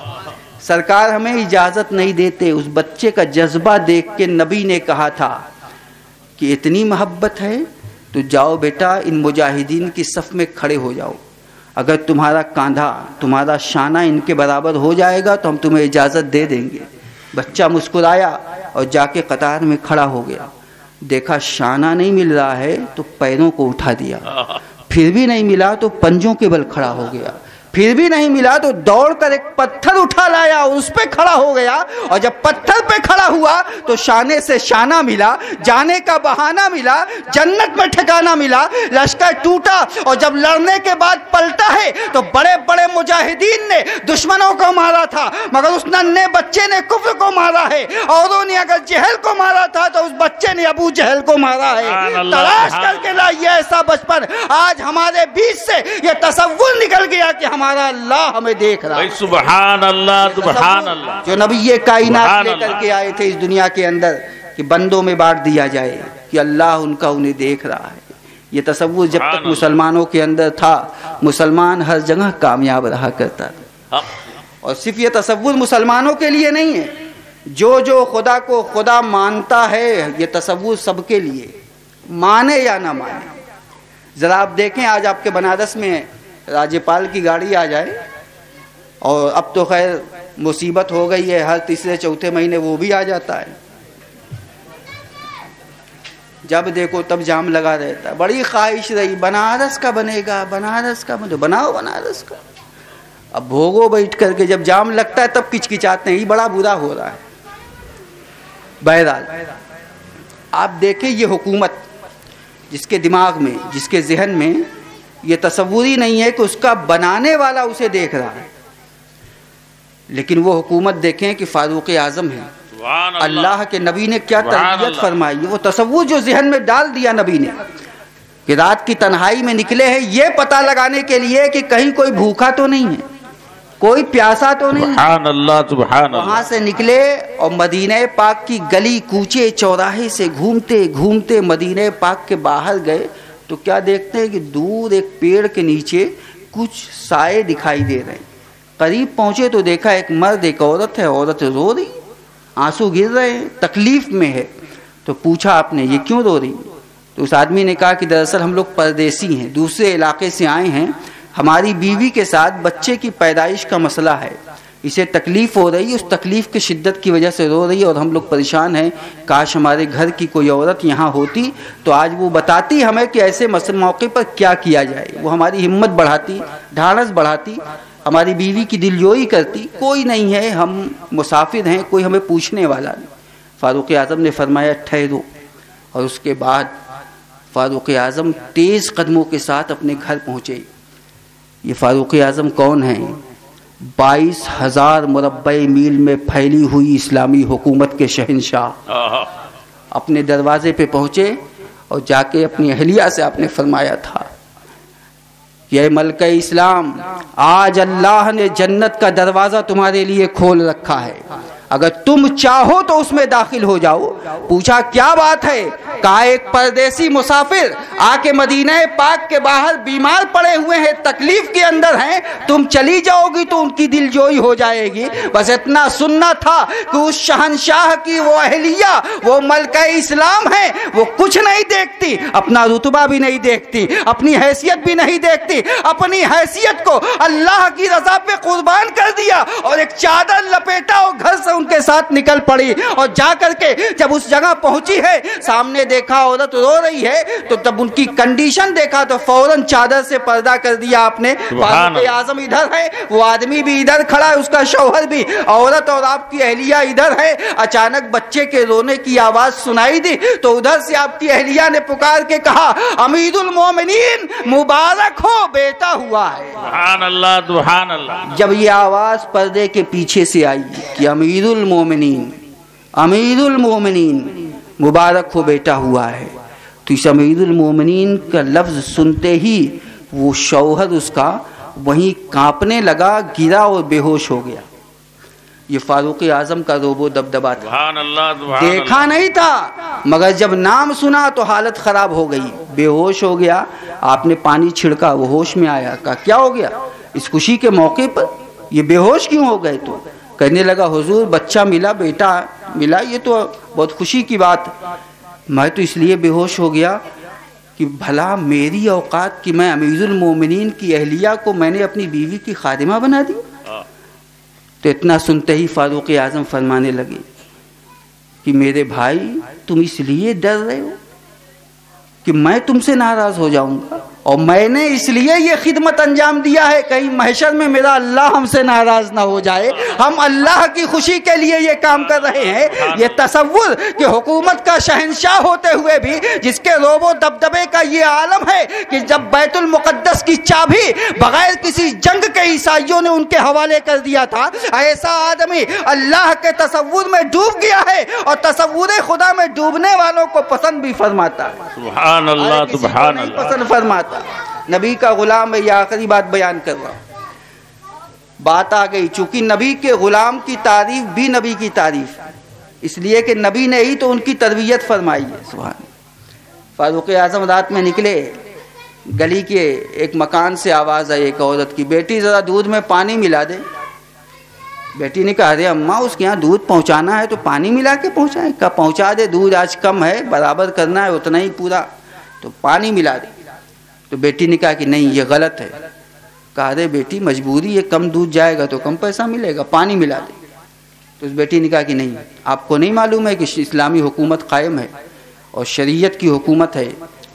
سرکار ہمیں اجازت نہیں دیتے۔ اس بچے کا جذبہ دیکھ کے نبی نے کہا تھا کہ اتنی محبت ہے تو جاؤ بیٹا ان مجاہدین کی صف میں کھڑے ہو جاؤ، اگر تمہارا کاندھا تمہارا شانہ ان کے برابر ہو جائے گا تو ہم تمہیں اجازت دے دیں گے۔ بچہ مسکرایا اور جا کے قطار میں کھڑا ہو گیا۔ دیکھا شانہ نہیں مل رہا ہے تو پیروں کو اٹھا دیا، پھر بھی نہیں ملا تو پنجوں کے بل کھڑا ہو گیا، پھر بھی نہیں ملا تو دوڑ کر ایک پتھر اٹھا لایا اور اس پہ کھڑا ہو گیا، اور جب پتھر پہ کھڑا ہوا تو شانے سے شانہ ملا، جانے کا بہانہ ملا، جنت میں ٹھکانہ ملا، لشکر ٹوٹا، اور جب لڑنے کے بعد پلٹا ہے تو بڑے بڑے مجاہدین نے دشمنوں کو مارا تھا، مگر اس ننھے بچے نے کفر کو مارا ہے، اوروں نے اگر جہل کو مارا تھا تو اس بچے نے ابو جہل کو مارا ہے۔ تلاش کر کے لائیے ایسا بچپن، آج ہمارے بیچ سے یہ تصور نکل گیا کہ ہمارا اللہ ہمیں دیکھ رہا ہے۔ سبحان اللہ سبحان اللہ، جو نبی یہ کائنات لے کر کے آئے تھے اس دنیا کے اندر کہ بندوں میں بانٹ دیا جائے کہ اللہ ان کا انہیں دیکھ رہا ہے، یہ تصور جب تک مسلمانوں کے اندر تھا مسلمان ہر جگہ کامیاب رہا کرتا تھا۔ اور صرف یہ تصور مسلمانوں کے لیے نہیں ہے، جو خدا کو خدا مانتا ہے یہ تصور سب کے لیے، مانے یا نہ مانے۔ ذرا آپ دیکھیں آج آپ کے بنارس میں راجپال کی گاڑی آ جائے، اور اب تو خیر مصیبت ہو گئی ہے، ہر تیسرے چوتھے مہینے وہ بھی آ جاتا ہے، جب دیکھو تب جام لگا رہتا ہے۔ بڑی خواہش رہی بنارس کا بنے گا، بنارس کا بنے، بناؤ بنارس کا، اب بھوگو بیٹھ کر کے، جب جام لگتا ہے تب کچکچاتے ہیں، یہ بڑا برا ہو رہا ہے۔ بہرحال آپ دیکھیں یہ حکومت جس کے دماغ میں، جس کے ذہن میں یہ تصور ہی نہیں ہے کہ اس کا بنانے والا اسے دیکھ رہا ہے، لیکن وہ حکومت دیکھیں کہ فاروق اعظم ہے، اللہ کے نبی نے کیا تربیت فرمائی، وہ تصور جو ذہن میں ڈال دیا نبی نے کہ رات کی تنہائی میں نکلے ہیں یہ پتہ لگانے کے لیے کہ کہیں کوئی بھوکا تو نہیں ہے، کوئی پیاسا تو نہیں، سبحان اللہ سبحان اللہ۔ وہاں سے نکلے اور مدینہ پاک کی گلی کوچے چوراہے سے گھومتے گھومتے مدینہ پاک کے باہر گئے تو کیا دیکھتے ہیں کہ دور ایک پیڑ کے نیچے کچھ سائے دکھائی دے رہے ہیں۔ قریب پہنچے تو دیکھا ایک مرد ایک عورت ہے، عورت رو رہی، آنسو گر رہے ہیں، تکلیف میں ہے۔ تو پوچھا آپ نے یہ کیوں رو رہی؟ تو اس آدمی نے کہا کہ دراصل ہم لوگ پردیسی ہیں، دوسرے علاقے سے آئے ہیں، ہماری بیوی کے ساتھ بچے کی پیدائش کا مسئلہ ہے، اسے تکلیف ہو رہی ہے، اس تکلیف کی شدت کی وجہ سے رو رہی ہے اور ہم لوگ پریشان ہیں، کاش ہمارے گھر کی کوئی عورت یہاں ہوتی تو آج وہ بتاتی ہمیں کہ ایسے موقع پر کیا کیا جائے، وہ ہماری ہمت بڑھاتی، ڈھارس بڑھاتی، ہماری بیوی کی دلجوئی کرتی۔ کوئی نہیں ہے، ہم مسافر ہیں، کوئی ہمیں پوچھنے والا نہیں۔ فاروق اعظم نے فرمایا ٹھہرو، اور اس کے بعد فاروق اعظم تیز قدموں کے ساتھ اپنے گھر پہنچے۔ یہ فاروق اعظم کون ہیں؟ 22,000 مربع میل میں پھیلی ہوئی اسلامی حکومت کے شہنشاہ اپنے دروازے پہ پہنچے اور جا کے اپنی اہلیہ سے آپ نے فرمایا تھا کہ اے ملکہ اسلام، آج اللہ نے جنت کا دروازہ تمہارے لیے کھول رکھا ہے، اگر تم چاہو تو اس میں داخل ہو جاؤ۔ پوچھا کیا بات ہے؟ کہا ایک پردیسی مسافر آ کے مدینہ پاک کے باہر بیمار پڑے ہوئے ہیں، تکلیف کے اندر ہیں، تم چلی جاؤ گی تو ان کی دلجوئی ہو جائے گی۔ بس اتنا سننا تھا کہ اس شہنشاہ کی وہ اہلیہ، وہ ملکہ اسلام ہے، وہ کچھ نہیں دیکھتی، اپنا رتبہ بھی نہیں دیکھتی، اپنی حیثیت بھی نہیں دیکھتی، اپنی حیثیت کو اللہ کی رضا پہ قربان کر دیا اور ایک چادر لپیٹا اور گھر سے ان کے ساتھ نکل پڑی، اور جا کر کے جب اس جگہ پہنچی ہے سامنے دیکھا عورت رو رہی ہے تو تب ان کی کنڈیشن دیکھا تو فوراً چادر سے پردہ کر دیا آپ نے۔ فاروق اعظم ادھر ہے، وہ آدمی بھی ادھر کھڑا ہے، اس کا شوہر بھی، عورت اور آپ کی اہلیہ ادھر ہے۔ اچانک بچے کے رونے کی آواز سنائی دی تو ادھر سے آپ کی اہلیہ نے پکار کے کہا امیر المومنین مبارک ہو، بیٹا ہوا ہے۔ سبحان اللہ سبحان اللہ۔ جب یہ آواز پردے کے پیچھے سے آئی کہ امیر المومنین، امیر المومنین مبارک ہو، بیٹا ہوا ہے، تو اس امیر المومنین کا لفظ سنتے ہی وہ شوہر اس کا وہیں کانپنے لگا، گرا اور بے ہوش ہو گیا۔ یہ فاروق اعظم کا روب و دبدبا تھا، سبحان اللہ سبحان اللہ۔ دیکھا نہیں تھا مگر جب نام سنا تو حالت خراب ہو گئی، بے ہوش ہو گیا۔ آپ نے پانی چھڑکا، وہ ہوش میں آیا، کہا کیا ہو گیا؟ اس خوشی کے موقع پر یہ بے ہوش کیوں ہو گئے؟ تو کہنے لگا حضور بچہ ملا، بیٹا ملا، یہ تو بہت خوشی کی بات، میں تو اس لیے بے ہوش ہو گیا کہ بھلا میری اوقات کہ میں امیر المومنین کی اہلیہ کو میں نے اپنی بیوی کی خادمہ بنا دی۔ تو اتنا سنتے ہی فاروق اعظم فرمانے لگے کہ میرے بھائی تم اس لیے ڈر رہے ہو کہ میں تم سے ناراض ہو جاؤں گا، اور میں نے اس لیے یہ خدمت انجام دیا ہے کہیں محشر میں میرا اللہ ہم سے ناراض نہ ہو جائے، ہم اللہ کی خوشی کے لیے یہ کام کر رہے ہیں۔ یہ تصور کہ حکومت کا شہنشاہ ہوتے ہوئے بھی جس کے روب و دبدبے کا یہ عالم ہے کہ جب بیت المقدس کی چابی بغیر کسی جنگ کے عیسائیوں نے ان کے حوالے کر دیا تھا، ایسا آدمی اللہ کے تصور میں ڈوب گیا ہے اور تصور خدا میں ڈوبنے والوں کو پسند بھی فرماتا ہے۔ سبحان اللہ سبحان اللہ، پسند فرماتا نبی کا غلام ہے۔ یہ آخری بات بیان کر رہا ہوں، بات آ گئی چونکہ نبی کے غلام کی تعریف بھی نبی کی تعریف ہے، اس لیے کہ نبی نے ہی تو ان کی تربیت فرمائی ہے۔ سبحان فاروق اعظم رات میں نکلے، گلی کے ایک مکان سے آواز آئی ایک عورت کی، بیٹی ذرا دودھ میں پانی ملا دے۔ بیٹی نے کہا ارے اماں اس کے یہاں دودھ پہنچانا ہے تو پانی ملا کے پہنچائیں؟ کہا پہنچا دے، دودھ آج کم ہے، برابر کرنا ہے اتنا ہی پورا، تو پانی ملا دے۔ تو بیٹی نے کہا کہ نہیں یہ غلط ہے۔ کہا ارے بیٹی مجبوری ہے، کم دودھ جائے گا تو کم پیسہ ملے گا، پانی ملا دے۔ تو اس بیٹی نے کہا کہ نہیں، آپ کو نہیں معلوم ہے کہ اسلامی حکومت قائم ہے اور شریعت کی حکومت ہے،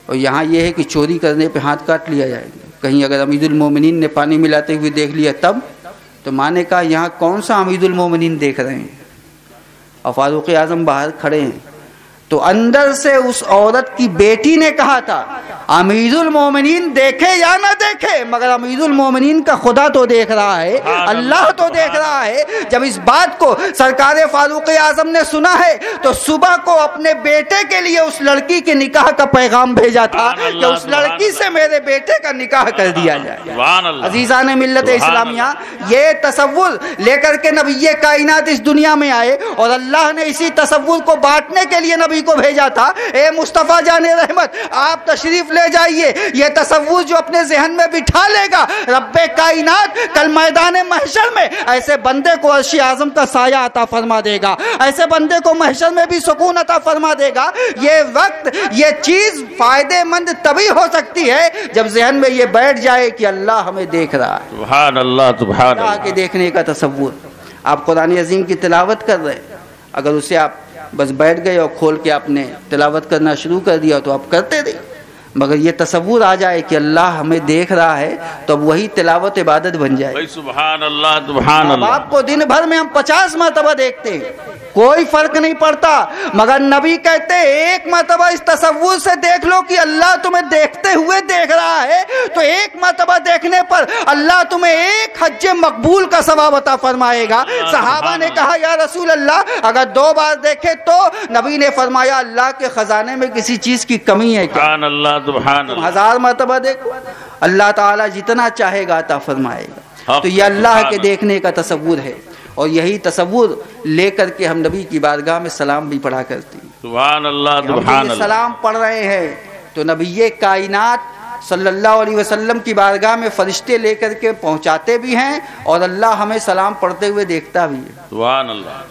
اور یہاں یہ ہے کہ چوری کرنے پہ ہاتھ کاٹ لیا جائے گا، کہیں اگر امیر المومنین نے پانی ملاتے ہوئے دیکھ لیا تب؟ تو ماں نے کہا یہاں کون سا امیر المومنین دیکھ رہے ہیں؟ اور فاروق اعظم باہر کھڑے ہیں۔ تو اندر سے اس عورت کی بیٹی نے کہا تھا امیر المومنین دیکھے یا نہ دیکھے مگر امیر المومنین کا خدا تو دیکھ رہا ہے، اللہ تو دیکھ رہا ہے۔ جب اس بات کو سرکار فاروق اعظم نے سنا ہے تو صبح کو اپنے بیٹے کے لیے اس لڑکی کے نکاح کا پیغام بھیجا تھا کہ اس لڑکی سے میرے بیٹے کا نکاح کر دیا جائے۔ عزیزان ملت اسلامیہ، یہ تصور لے کر کے نبی کائنات اس دنیا میں آئے اور اللہ نے اسی تصور کو بانٹنے کے لیے نبی کو بھیجا تھا۔ اے مصطفیٰ جان رحمت، آپ تشریف لے جائیے، یہ تصور جو اپنے ذہن میں بٹھا لے گا رب کائنات کل میدان محشر میں ایسے بندے کو عرش اعظم کا سایہ عطا فرما دے گا، ایسے بندے کو محشر میں بھی سکون عطا فرما دے گا۔ یہ وقت یہ چیز فائدے مند تبھی ہو سکتی ہے جب ذہن میں یہ بیٹھ جائے کہ اللہ ہمیں دیکھ رہا ہے۔ سبحان اللہ سبحان اللہ کے دیکھنے کا تصور۔ آپ قرآن عظیم کی تلاوت کر رہے، اگر اسے آپ بس بیٹھ گئے اور کھول کے آپ نے تلاوت کرنا شروع کر دیا تو آپ کرتے رہے، مگر یہ تصور آ جائے کہ اللہ ہمیں دیکھ رہا ہے تو اب وہی تلاوت عبادت بن جائے۔ سبحان اللہ سبحان اللہ۔ آپ کو دن بھر میں ہم 50 مرتبہ دیکھتے ہیں، کوئی فرق نہیں پڑتا، مگر نبی کہتے ہیں ایک مرتبہ اس تصور سے دیکھ لو کہ اللہ تمہیں دیکھتے ہوئے دیکھ رہا ہے، تو ایک مرتبہ دیکھنے پر اللہ تمہیں ایک حج مقبول کا ثواب عطا فرمائے گا۔ صحابہ نے کہا یا رسول اللہ اگر 2 بار دیکھے تو؟ نبی نے فرمایا اللہ کے خزانے میں کسی چیز کی کمی ہے کیا؟ سبحان اللہ سبحان اللہ۔ 1000 مرتبہ دیکھو، اللہ تعالیٰ جتنا چاہے گا عطا فرمائے گا۔ تو یہ اللہ کے دیکھنے کا تصور ہے، اور یہی تصور لے کر کے ہم نبی کی بارگاہ میں سلام بھی پڑھا کرتے ہیں۔ سبحان اللہ سبحان اللہ۔ سلام پڑھ رہے ہیں تو نبی کائنات صلی اللہ علیہ وسلم کی بارگاہ میں فرشتے لے کر کے پہنچاتے بھی ہیں اور اللہ ہمیں سلام پڑھتے ہوئے دیکھتا بھی ہے۔ سبحان اللہ۔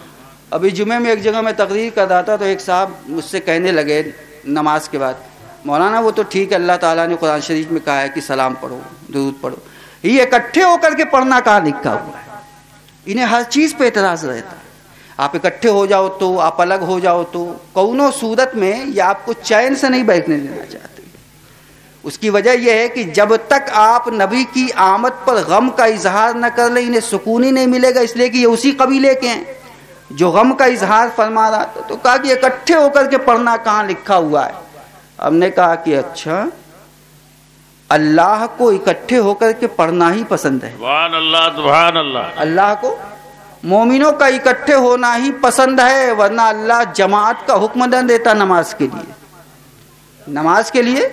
ابھی جمعے میں ایک جگہ میں تقریر کر رہا تھا تو ایک صاحب مجھ سے کہنے لگے نماز کے بعد، مولانا وہ تو ٹھیک ہے اللہ تعالیٰ نے قرآن شریف میں کہا ہے کہ سلام پڑھو درود پڑھو، یہ اکٹھے ہو کر کے پڑھنا کہاں لکھا ہوا ہے؟ انہیں ہر چیز پہ اعتراض رہتا ہے، آپ اکٹھے ہو جاؤ تو، آپ الگ ہو جاؤ تو، کونوں صورت میں یہ آپ کو چین سے نہیں بیٹھنے دینا چاہتے۔ اس کی وجہ یہ ہے کہ جب تک آپ نبی کی آمد پر غم کا اظہار نہ کر لیں انہیں سکون ہی نہیں ملے گا، اس لیے کہ یہ اسی قبیلے کے ہیں جو غم کا اظہار فرما رہا تھا۔ تو کہا کہ اکٹھے ہو کر کے پڑھنا کہاں لکھا ہوا ہے؟ ہم نے کہا کہ اچھا، اللہ کو اکٹھے ہو کر کے پڑھنا ہی پسند ہے۔ سبحان اللہ سبحان اللہ۔ اللہ کو مومنوں کا اکٹھے ہونا ہی پسند ہے، ورنہ اللہ جماعت کا حکم نہ دیتا نماز کے لیے۔ نماز کے لیے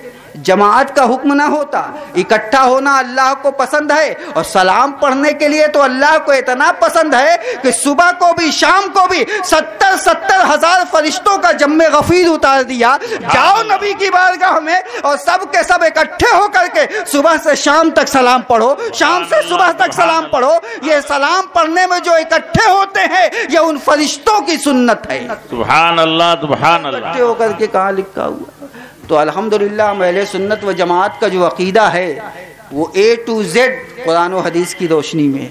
جماعت کا حکم نہ ہوتا، اکٹھا ہونا اللہ کو پسند ہے، اور سلام پڑھنے کے لیے تو اللہ کو اتنا پسند ہے کہ صبح کو بھی شام کو بھی 70 ہزار فرشتوں کا جم غفیر اتار دیا، جاؤ نبی کی بارگاہ میں اور سب کے سب اکٹھے ہو کر کے صبح سے شام تک سلام پڑھو، شام سے صبح تک سلام پڑھو۔ یہ سلام پڑھنے میں جو اکٹھے ہوتے ہیں یہ ان فرشتوں کی سنت ہے۔ سبحان اللہ سبحان اللہ۔ اکٹھے ہو کر کے کہاں لکھا ہوا؟ تو الحمدللہ اہل سنت و جماعت کا جو عقیدہ ہے وہ A to Z قرآن و حدیث کی روشنی میں ہے،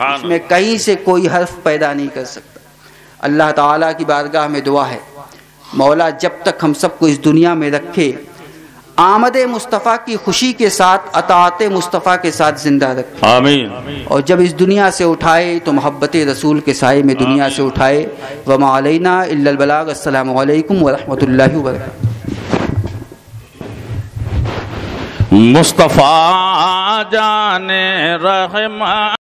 اس میں کہیں سے کوئی حرف پیدا نہیں کر سکتا۔ اللہ تعالیٰ کی بارگاہ میں دعا ہے، مولا جب تک ہم سب کو اس دنیا میں رکھے آمد مصطفیٰ کی خوشی کے ساتھ اطاعت مصطفیٰ کے ساتھ زندہ رکھے، آمین، اور جب اس دنیا سے اٹھائے تو محبت رسول کے سائے میں دنیا سے اٹھائے۔ وما علینا الا البلاغ۔ السلام علیکم ورحمۃ اللہ وبرکاتہ۔ مصطفیٰ جان رحمہ